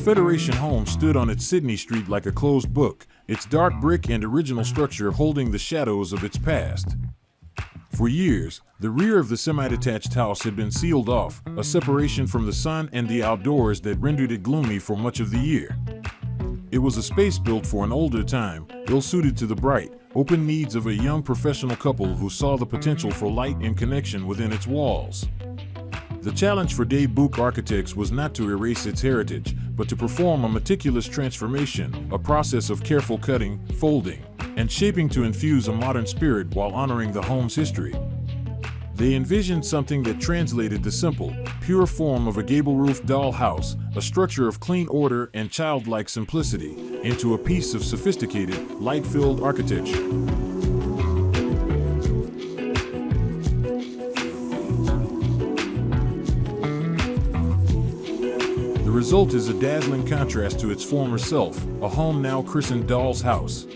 Federation home stood on its Sydney Street like a closed book, its dark brick and original structure holding the shadows of its past. For years, the rear of the semi-detached house had been sealed off, a separation from the sun and the outdoors that rendered it gloomy for much of the year. It was a space built for an older time, ill-suited to the bright, open needs of a young professional couple who saw the potential for light and connection within its walls. The challenge for Bukh Architects was not to erase its heritage, but to perform a meticulous transformation, a process of careful cutting, folding, and shaping to infuse a modern spirit while honoring the home's history. They envisioned something that translated the simple, pure form of a gable-roofed dollhouse, a structure of clean order and childlike simplicity, into a piece of sophisticated, light-filled architecture. The result is a dazzling contrast to its former self, a home now christened Doll's House.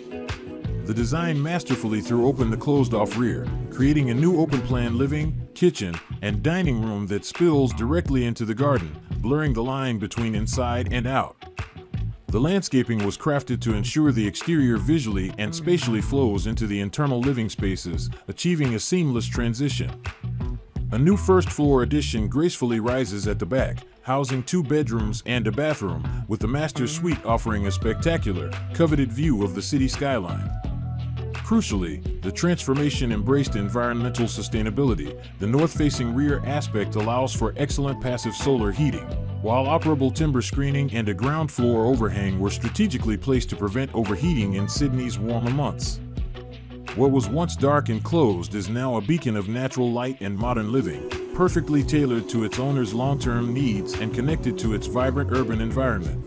The design masterfully threw open the closed-off rear, creating a new open-plan living, kitchen, and dining room that spills directly into the garden, blurring the line between inside and out. The landscaping was crafted to ensure the exterior visually and spatially flows into the internal living spaces, achieving a seamless transition. A new first-floor addition gracefully rises at the back, housing 2 bedrooms and a bathroom, with the master suite offering a spectacular, coveted view of the city skyline. Crucially, the transformation embraced environmental sustainability. The north-facing rear aspect allows for excellent passive solar heating, while operable timber screening and a ground floor overhang were strategically placed to prevent overheating in Sydney's warmer months. What was once dark and closed is now a beacon of natural light and modern living, perfectly tailored to its owner's long-term needs and connected to its vibrant urban environment.